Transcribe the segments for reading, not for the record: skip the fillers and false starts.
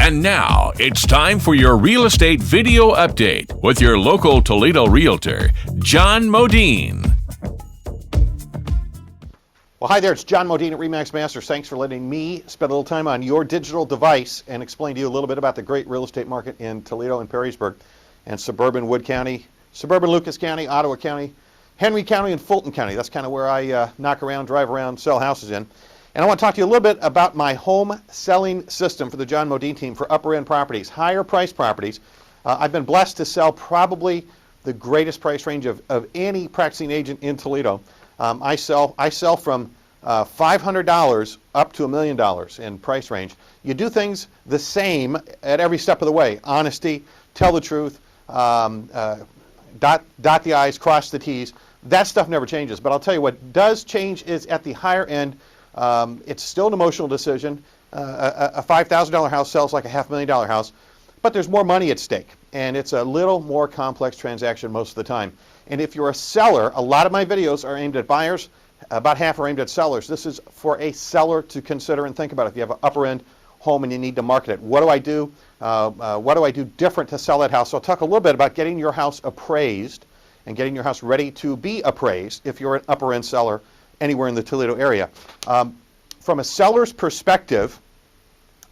And now it's time for your real estate video update with your local Toledo realtor, Jon Modene. Well, hi there, it's Jon Modene at RE/MAX Masters. Thanks for letting me spend a little time on your digital device and explain to you a little bit about the great real estate market in Toledo and Perrysburg and suburban Wood County, suburban Lucas County, Ottawa County, Henry County, and Fulton County. That's kind of where I knock around, drive around, sell houses in. And I want to talk to you a little bit about my home selling system for the Jon Modene team for upper end properties, higher price properties. I've been blessed to sell probably the greatest price range of any practicing agent in Toledo. I sell from $500 up to $1 million in price range. You do things the same at every step of the way. Honesty, tell the truth, dot the I's, cross the T's. That stuff never changes. But I'll tell you what does change is at the higher end, it's still an emotional decision. A $5,000 house sells like a $500,000 house, but there's more money at stake, and it's a little more complex transaction most of the time. And if you're a seller, a lot of my videos are aimed at buyers. About half are aimed at sellers. This is for a seller to consider and think about. If you have an upper end home and you need to market it, what do I do? What do I do different to sell that house? So I'll talk a little bit about getting your house appraised and getting your house ready to be appraised if you're an upper end seller anywhere in the Toledo area. From a seller's perspective,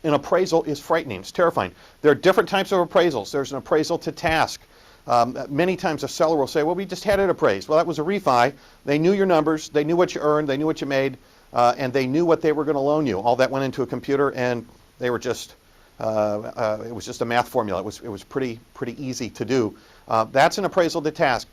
an appraisal is frightening. It's terrifying. There are different types of appraisals. There's an appraisal to task. Many times a seller will say, well, we just had it appraised. Well, that was a refi. They knew your numbers. They knew what you earned. They knew what you made. And they knew what they were going to loan you. All that went into a computer, and they were just, it was just a math formula. It was pretty easy to do. That's an appraisal to task.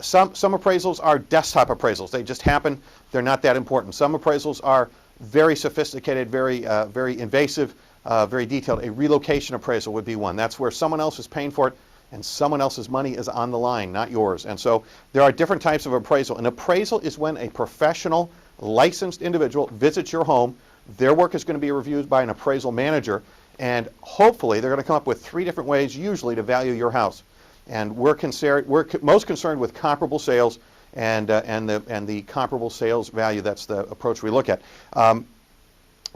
Some appraisals are desktop appraisals. They just happen. They're not that important. Some appraisals are very sophisticated, very invasive, very detailed. A relocation appraisal would be one. That's where someone else is paying for it, and someone else's money is on the line, not yours. And so there are different types of appraisal. An appraisal is when a professional, licensed individual visits your home. Their work is going to be reviewed by an appraisal manager, and hopefully they're going to come up with 3 different ways usually to value your house. And we're most concerned with comparable sales and the comparable sales value. That's the approach we look at.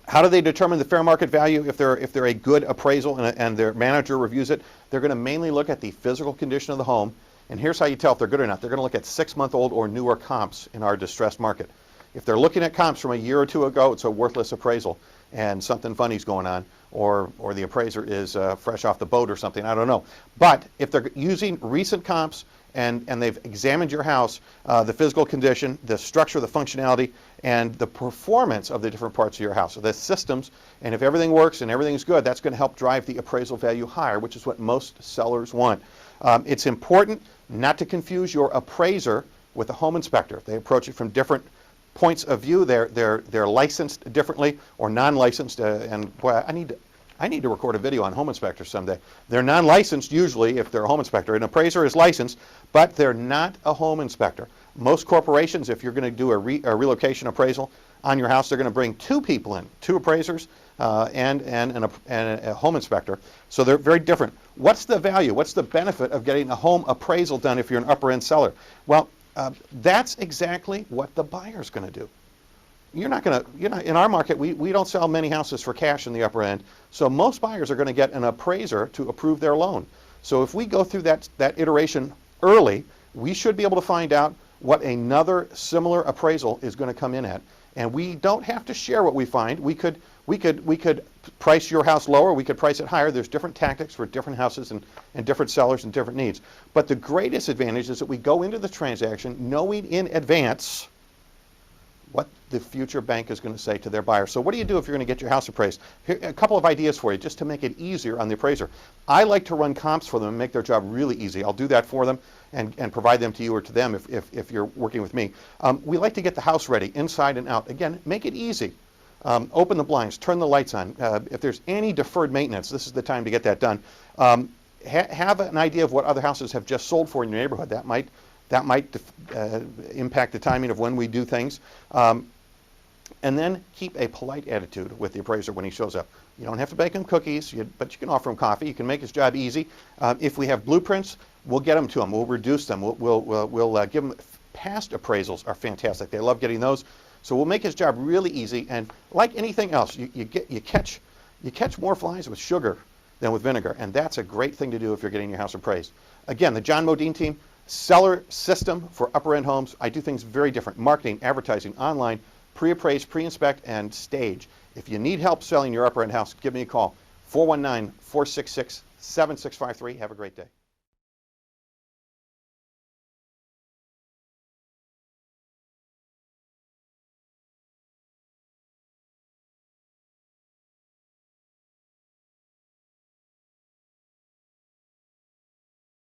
How do they determine the fair market value if they're a good appraisal and their manager reviews it? They're going to mainly look at the physical condition of the home. And here's how you tell if they're good or not. They're going to look at 6-month-old or newer comps in our distressed market. If they're looking at comps from a year or 2 ago, it's a worthless appraisal and something funny's going on, or the appraiser is fresh off the boat or something. I don't know. But if they're using recent comps and they've examined your house, the physical condition, the structure, the functionality, and the performance of the different parts of your house, so the systems, and if everything works and everything's good, that's going to help drive the appraisal value higher, which is what most sellers want. It's important not to confuse your appraiser with a home inspector. They approach it from different points of view. They're licensed differently or non-licensed, and boy, I need to record a video on home inspectors someday. They're non-licensed usually if they're a home inspector. An appraiser is licensed, but they're not a home inspector. Most corporations, if you're going to do a relocation appraisal on your house, they're going to bring 2 people in, 2 appraisers and a home inspector. So they're very different. What's the value? What's the benefit of getting a home appraisal done if you're an upper end seller? Well, that's exactly what the buyer's going to do. You're not in our market, we don't sell many houses for cash in the upper end, so most buyers are going to get an appraiser to approve their loan. So if we go through that iteration early, we should be able to find out what another similar appraisal is going to come in at. And we don't have to share what we find. We could price your house lower, we could price it higher. There's different tactics for different houses and different sellers and different needs. But the greatest advantage is that we go into the transaction knowing in advance what the future bank is going to say to their buyer. So what do you do if you're going to get your house appraised? Here, a couple of ideas for you just to make it easier on the appraiser. I like to run comps for them and make their job really easy. I'll do that for them and provide them to you or to them if you're working with me. We like to get the house ready inside and out. Again, make it easy. Open the blinds, turn the lights on. If there's any deferred maintenance, this is the time to get that done. Have an idea of what other houses have just sold for in your neighborhood. That might impact the timing of when we do things. And then keep a polite attitude with the appraiser when he shows up. You don't have to bake him cookies, but you can offer him coffee. You can make his job easy. If we have blueprints, we'll get them to him. We'll reduce them. We'll give him. Past appraisals are fantastic. They love getting those. So we'll make his job really easy. And like anything else, you catch more flies with sugar than with vinegar. And that's a great thing to do if you're getting your house appraised. Again, the Jon Modene team, seller system for upper end homes. I do things very different. Marketing, advertising, online, pre-appraise, pre-inspect, and stage. If you need help selling your upper end house, give me a call. 419-466-7653. Have a great day.